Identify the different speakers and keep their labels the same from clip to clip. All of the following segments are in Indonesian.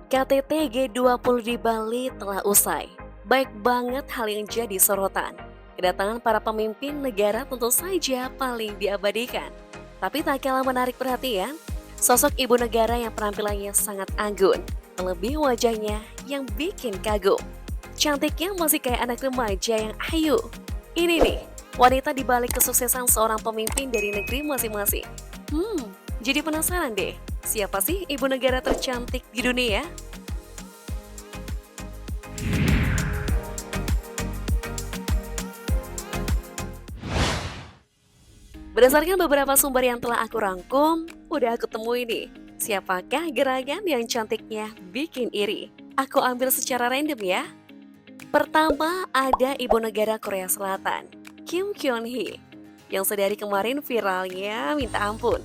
Speaker 1: KTT G20 di Bali telah usai. Baik banget hal yang jadi sorotan. Kedatangan para pemimpin negara tentu saja paling diabadikan. Tapi tak kalah menarik perhatian, sosok ibu negara yang penampilannya sangat anggun, terlebih wajahnya yang bikin kagum. Cantiknya masih kayak anak remaja yang ayu. Ini nih, wanita di balik kesuksesan seorang pemimpin dari negeri masing-masing. Jadi penasaran deh, siapa sih ibu negara tercantik di dunia? Berdasarkan beberapa sumber yang telah aku rangkum, udah aku temui nih. Siapakah gerakan yang cantiknya bikin iri? Aku ambil secara random ya. Pertama ada ibu negara Korea Selatan, Kim Kyun Hee, yang sedari kemarin viralnya minta ampun.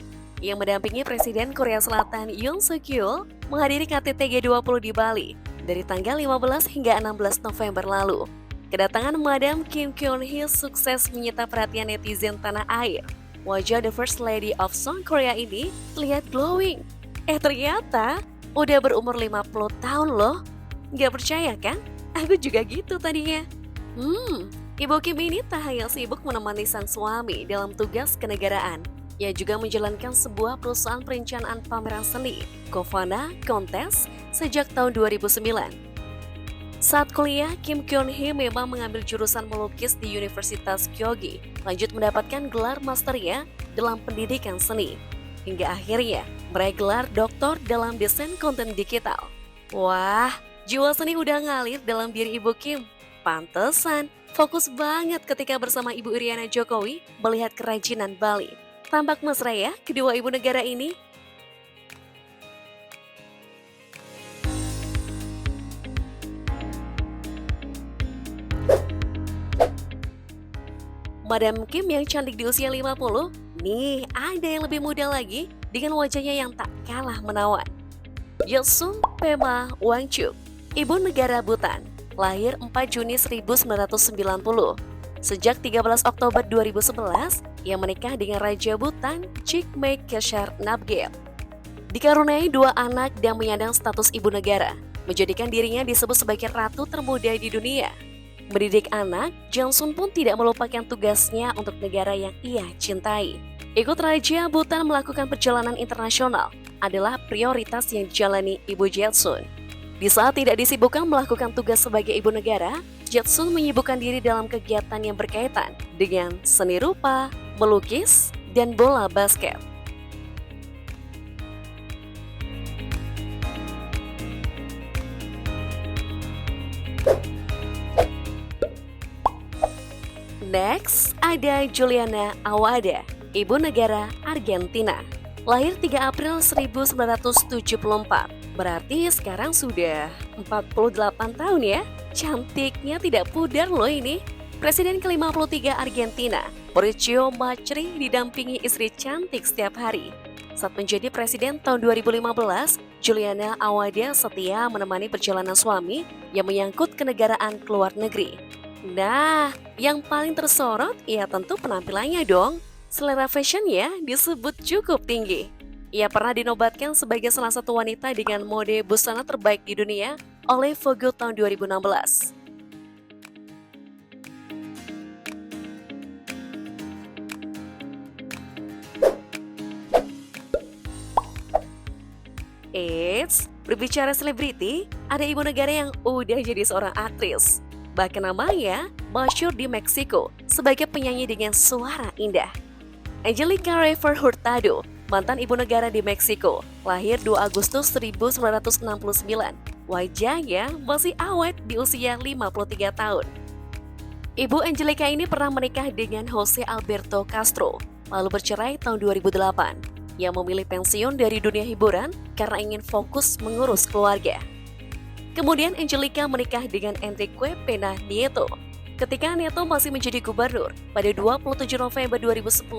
Speaker 1: Yang mendampingi Presiden Korea Selatan Yoon Suk Yeol menghadiri KTT G20 di Bali dari tanggal 15 hingga 16 November lalu. Kedatangan Madam Kim Kyun Hee sukses menyita perhatian netizen tanah air. Wajah the First Lady of South Korea ini terlihat glowing. Ternyata udah berumur 50 tahun loh. Gak percaya kan? Aku juga gitu tadinya. Ibu Kim ini tak hanya sibuk menemani sang suami dalam tugas kenegaraan. Ia juga menjalankan sebuah perusahaan perencanaan pameran seni, Govana Kontes, sejak tahun 2009. Saat kuliah, Kim Kyun Hee memang mengambil jurusan melukis di Universitas Kyogi, lanjut mendapatkan gelar masternya dalam pendidikan seni. Hingga akhirnya meraih gelar doktor dalam desain konten digital. Wah, jiwa seni udah ngalir dalam diri Ibu Kim. Pantesan, fokus banget ketika bersama Ibu Iriana Jokowi melihat kerajinan Bali. Tampak mesra ya kedua ibu negara ini. Madam Kim yang cantik di usia 50, nih ada yang lebih muda lagi dengan wajahnya yang tak kalah menawan. Yesun Pema Wangchuk, ibu negara Bhutan, lahir 4 Juni 1990. Sejak 13 Oktober 2011, ia menikah dengan Raja Bhutan Jigme Khesar Nabgel. Dikaruniai 2 anak dan menyandang status ibu negara, menjadikan dirinya disebut sebagai ratu termuda di dunia. Mendidik anak, Johnson pun tidak melupakan tugasnya untuk negara yang ia cintai. Ikut Raja Bhutan melakukan perjalanan internasional adalah prioritas yang dijalani Ibu Jetsun. Di saat tidak disibukkan melakukan tugas sebagai ibu negara, Jetsun menyibukkan diri dalam kegiatan yang berkaitan dengan seni rupa, melukis, dan bola basket. Next, ada Juliana Awada, ibu negara Argentina. Lahir 3 April 1974, berarti sekarang sudah 48 tahun ya. Cantiknya tidak pudar loh ini. Presiden ke-53 Argentina, Mauricio Macri didampingi istri cantik setiap hari. Saat menjadi presiden tahun 2015, Juliana Awada setia menemani perjalanan suami yang menyangkut kenegaraan ke luar negeri. Nah, yang paling tersorot ya tentu penampilannya dong. Selera fashionnya disebut cukup tinggi. Ia pernah dinobatkan sebagai salah satu wanita dengan mode busana terbaik di dunia oleh Vogue tahun 2016. Eits, berbicara selebriti, ada ibu negara yang udah jadi seorang aktris. Bahkan namanya masyhur di Meksiko sebagai penyanyi dengan suara indah. Angelica Reyes Hurtado, mantan ibu negara di Meksiko, lahir 2 Agustus 1969. Wajahnya masih awet di usia 53 tahun. Ibu Angelica ini pernah menikah dengan Jose Alberto Castro, lalu bercerai tahun 2008. Yang memilih pensiun dari dunia hiburan karena ingin fokus mengurus keluarga. Kemudian Angelica menikah dengan Enrique Pena Nieto ketika Nieto masih menjadi gubernur pada 27 November 2010.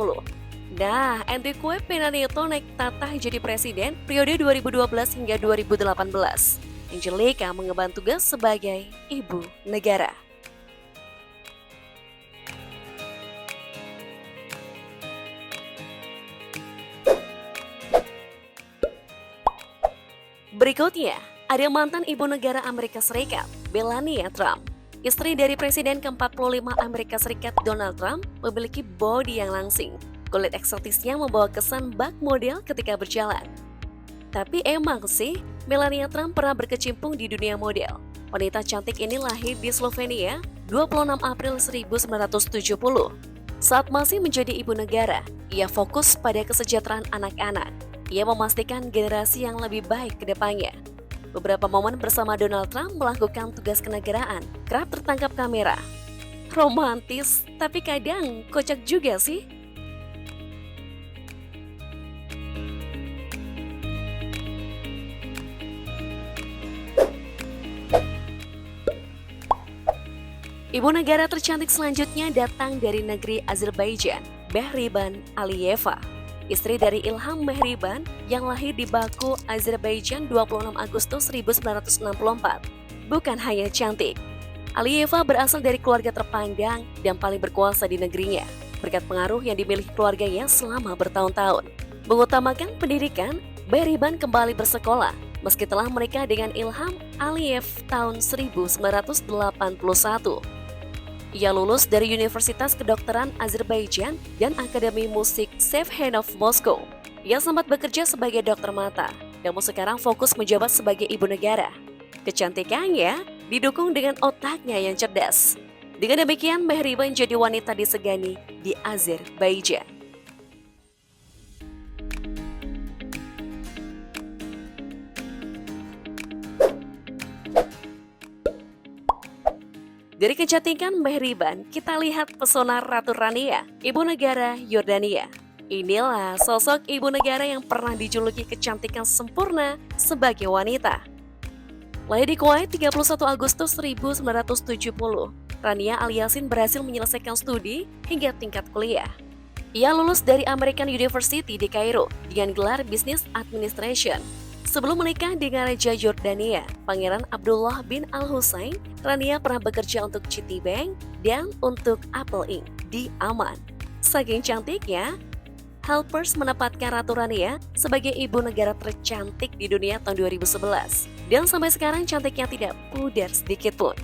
Speaker 1: Nah, Enrique Pena Nieto naik tatah jadi presiden periode 2012 hingga 2018. Angelica mengemban tugas sebagai ibu negara. Berikutnya, Ada mantan ibu negara Amerika Serikat, Melania Trump. Istri dari Presiden ke-45 Amerika Serikat Donald Trump memiliki bodi yang langsing. Kulit eksotisnya membawa kesan bak model ketika berjalan. Tapi emang sih, Melania Trump pernah berkecimpung di dunia model. Wanita cantik ini lahir di Slovenia 26 April 1970. Saat masih menjadi ibu negara, ia fokus pada kesejahteraan anak-anak. Ia memastikan generasi yang lebih baik ke depannya. Beberapa momen bersama Donald Trump melakukan tugas kenegaraan kerap tertangkap kamera. Romantis, tapi kadang kocak juga sih. Ibu negara tercantik selanjutnya datang dari negeri Azerbaijan, Mehriban Aliyeva. Istri dari Ilham Mehriban yang lahir di Baku, Azerbaijan 26 Agustus 1964. Bukan hanya cantik, Aliyeva berasal dari keluarga terpandang dan paling berkuasa di negerinya, berkat pengaruh yang dimiliki keluarganya selama bertahun-tahun. Mengutamakan pendidikan, Mehriban kembali bersekolah, meski telah menikah dengan Ilham Aliyev tahun 1981. Ia lulus dari Universitas Kedokteran Azerbaijan dan Akademi Musik Shevchenov Moskow. Ia sempat bekerja sebagai dokter mata, namun sekarang fokus menjabat sebagai ibu negara. Kecantikannya didukung dengan otaknya yang cerdas. Dengan demikian, Mehriban jadi wanita disegani di Azerbaijan. Dari kecantikan Mehriban, kita lihat pesona Ratu Rania, ibu negara Yordania. Inilah sosok ibu negara yang pernah dijuluki kecantikan sempurna sebagai wanita. Lahir di Kuwait 31 Agustus 1970, Rania Al Yassin berhasil menyelesaikan studi hingga tingkat kuliah. Ia lulus dari American University di Kairo dengan gelar Business Administration. Sebelum menikah dengan Raja Yordania, Pangeran Abdullah bin Al-Husain, Rania pernah bekerja untuk Citibank dan untuk Apple Inc. di Aman. Saking cantiknya, Helpers menempatkan Ratu Rania sebagai ibu negara tercantik di dunia tahun 2011. Dan sampai sekarang cantiknya tidak pudar sedikit pun.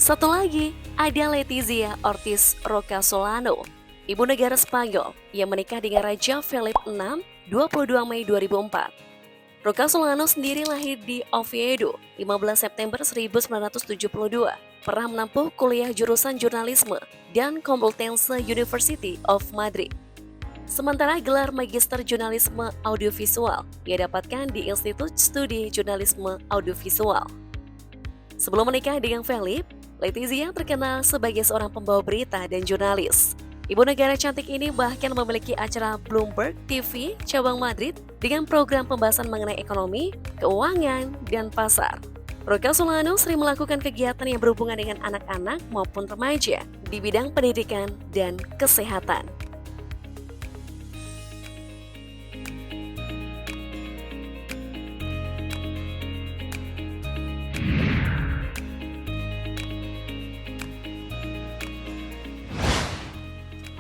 Speaker 1: Satu lagi, ada Letizia Ortiz Roca Solano, ibu negara Spanyol yang menikah dengan Raja Philip VI 22 Mei 2004. Roca Solano sendiri lahir di Oviedo 15 September 1972, pernah menempuh kuliah jurusan jurnalisme dan Complutense University of Madrid. Sementara gelar Magister Jurnalisme Audiovisual ia dapatkan di Institut Studi Jurnalisme Audiovisual. Sebelum menikah dengan Philip, Letizia terkenal sebagai seorang pembawa berita dan jurnalis. Ibu negara cantik ini bahkan memiliki acara Bloomberg TV cabang Madrid dengan program pembahasan mengenai ekonomi, keuangan, dan pasar. Roca Solano sering melakukan kegiatan yang berhubungan dengan anak-anak maupun remaja di bidang pendidikan dan kesehatan.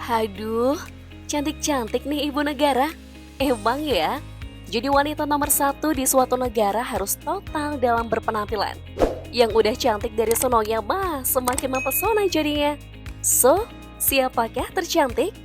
Speaker 1: Haduh, cantik-cantik nih ibu negara. Emang ya, jadi wanita nomor 1 di suatu negara harus total dalam berpenampilan. Yang udah cantik dari sononya mah semakin mempesona jadinya. So, siapakah tercantik?